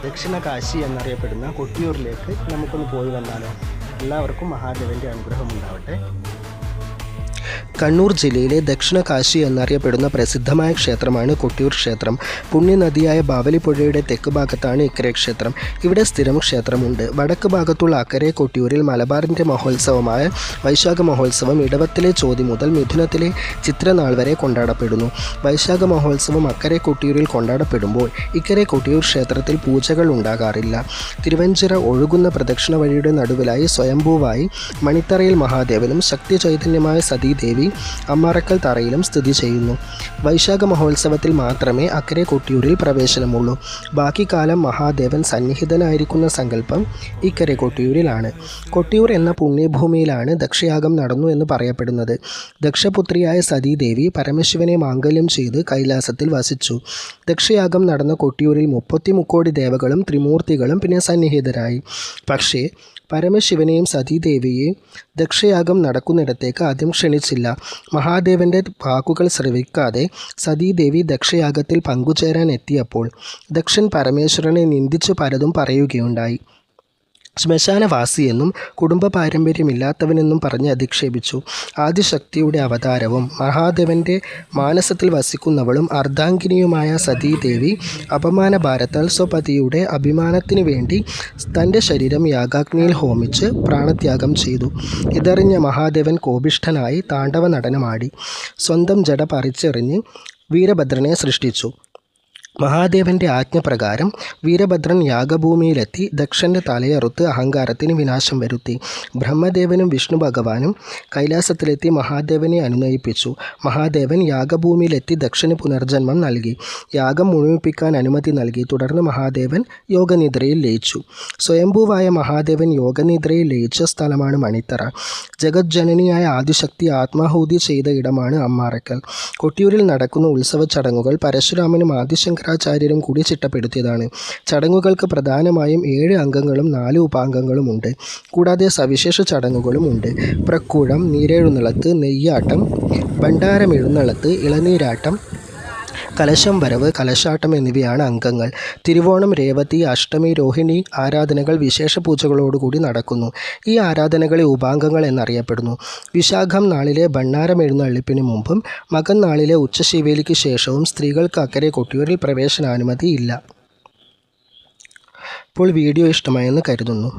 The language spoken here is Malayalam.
ദക്ഷിണ കാശി എന്നറിയപ്പെടുന്ന കൊട്ടിയൂരിലേക്ക് നമുക്കൊന്ന് പോയി വന്നാലോ. എല്ലാവർക്കും മഹാദേവൻ്റെ അനുഗ്രഹം ഉണ്ടാവട്ടെ. കണ്ണൂർ ജില്ലയിലെ ദക്ഷിണ കാശി എന്നറിയപ്പെടുന്ന പ്രസിദ്ധമായ ക്ഷേത്രമാണ് കൊട്ടിയൂർ ക്ഷേത്രം. പുണ്യനദിയായ ബാവലിപ്പുഴയുടെ തെക്ക് ഭാഗത്താണ് ഇക്കരെ ക്ഷേത്രം. ഇവിടെ സ്ഥിരം ക്ഷേത്രമുണ്ട്. വടക്ക് ഭാഗത്തുള്ള അക്കരെ കൊട്ടിയൂരിൽ മലബാറിൻ്റെ മഹോത്സവമായ വൈശാഖ മഹോത്സവം ഇടവത്തിലെ ചോതി മുതൽ മിഥുനത്തിലെ ചിത്രനാൾ വരെ കൊണ്ടാടപ്പെടുന്നു. വൈശാഖ മഹോത്സവം അക്കരെ കൊട്ടിയൂരിൽ കൊണ്ടാടപ്പെടുമ്പോൾ ഇക്കരെ കൊട്ടിയൂർ ക്ഷേത്രത്തിൽ പൂജകൾ ഉണ്ടാകാറില്ല. തിരുവഞ്ചിറ ഒഴുകുന്ന പ്രദക്ഷിണ വഴിയുടെ നടുവിലായി സ്വയംഭൂവായി മണിത്തറയിൽ മഹാദേവനും ശക്തി ചൈതന്യമായ സതീദേവി അമ്മാറക്കൽ തറയിലും സ്ഥിതി ചെയ്യുന്നു. വൈശാഖ മഹോത്സവത്തിൽ മാത്രമേ അക്കരെ കൊട്ടിയൂരിൽ പ്രവേശനമുള്ളൂ. ബാക്കി കാലം മഹാദേവൻ സന്നിഹിതനായിരിക്കുന്ന സങ്കല്പം ഇക്കരെ കൊട്ടിയൂരിലാണ്. കൊട്ടിയൂർ എന്ന പുണ്യഭൂമിയിലാണ് ദക്ഷയാഗം നടന്നു എന്ന് പറയപ്പെടുന്നത്. ദക്ഷപുത്രിയായ സതീദേവി പരമശിവനെ മാംഗല്യം ചെയ്ത് കൈലാസത്തിൽ വസിച്ചു. ദക്ഷയാഗം നടന്ന കൊട്ടിയൂരിൽ 33 ദേവകളും ത്രിമൂർത്തികളും പിന്നെ സന്നിഹിതരായി. പക്ഷേ പരമശിവനെയും സതീദേവിയെയും ദക്ഷയാഗം നടക്കുന്നിടത്തേക്ക് ആദ്യം ക്ഷണിച്ചില്ല. മഹാദേവൻ്റെ വാക്കുകൾ ശ്രവിക്കാതെ സതീദേവി ദക്ഷയാഗത്തിൽ പങ്കുചേരാൻ എത്തിയപ്പോൾ ദക്ഷൻ പരമേശ്വരനെ നിന്ദിച്ച് പലതും പറയുകയുണ്ടായി. ശ്മശാനവാസിയെന്നും കുടുംബ പാരമ്പര്യമില്ലാത്തവനെന്നും പറഞ്ഞ് അധിക്ഷേപിച്ചു. ആദിശക്തിയുടെ അവതാരവും മഹാദേവൻ്റെ മാനസത്തിൽ വസിക്കുന്നവളും അർദ്ധാംഗിനിയുമായ സതീദേവി അപമാനഭാരത്താൽ സ്വപതിയുടെ അഭിമാനത്തിനു വേണ്ടി തൻ്റെ ശരീരം യാഗാഗ്നിയിൽ ഹോമിച്ച് പ്രാണത്യാഗം ചെയ്തു. ഇതറിഞ്ഞ മഹാദേവൻ കോപിഷ്ഠനായി താണ്ഡവ നടനമാടി സ്വന്തം ജട പറിച്ചെറിഞ്ഞ് വീരഭദ്രനെ സൃഷ്ടിച്ചു. മഹാദേവൻ്റെ ആജ്ഞപ്രകാരം വീരഭദ്രൻ യാഗഭൂമിയിലെത്തി ദക്ഷൻ്റെ തലയറുത്ത് അഹങ്കാരത്തിന് വിനാശം വരുത്തി. ബ്രഹ്മദേവനും വിഷ്ണു ഭഗവാനും കൈലാസത്തിലെത്തി മഹാദേവനെ അനുനയിപ്പിച്ചു. മഹാദേവൻ യാഗഭൂമിയിലെത്തി ദക്ഷന് പുനർജന്മം നൽകി. യാഗം മുഴുമിപ്പിക്കാൻ അനുമതി നൽകി. തുടർന്ന് മഹാദേവൻ യോഗനിദ്രയിൽ ലയിച്ചു. സ്വയംഭൂവായ മഹാദേവൻ യോഗനിദ്രയിൽ ലയിച്ച സ്ഥലമാണ് മണിത്തറ. ജഗജ്ജനനിയായ ആദിശക്തി ആത്മാഹൂതി ചെയ്ത ഇടമാണ് അമ്മാറക്കൽ. കൊട്ടിയൂരിൽ നടക്കുന്ന ഉത്സവ ചടങ്ങുകൾ പരശുരാമനും ആദിശങ്കരാചാര്യരും കൂടി ചിട്ടപ്പെടുത്തിയതാണ്. ചടങ്ങുകൾക്ക് പ്രധാനമായും 7 അംഗങ്ങളും 4 ഉപാംഗങ്ങളും ഉണ്ട്. കൂടാതെ സവിശേഷ ചടങ്ങുകളും ഉണ്ട്. പ്രക്കൂടം, നീരെഴുന്നള്ളത്ത്, നെയ്യാട്ടം, ഭണ്ഡാരമെഴുന്നള്ളത്ത്, ഇളനീരാട്ടം, കലശം വരവ്, കലശാട്ടം എന്നിവയാണ് അംഗങ്ങൾ. തിരുവോണം, രേവതി, അഷ്ടമി, രോഹിണി ആരാധനകൾ വിശേഷ പൂജകളോടുകൂടി നടക്കുന്നു. ഈ ആരാധനകളെ ഉപാംഗങ്ങൾ എന്നറിയപ്പെടുന്നു. വിശാഖം നാളിലെ ഭണ്ഡാരമെഴുന്നള്ളിപ്പിന് മുമ്പും മകൻ നാളിലെ ഉച്ചശീവേലിക്ക് ശേഷവും സ്ത്രീകൾക്ക് അക്കരെ കൊട്ടിയൂരിൽ പ്രവേശനാനുമതി ഇല്ല. ഇപ്പോൾ വീഡിയോ ഇഷ്ടമായെന്ന് കരുതുന്നു.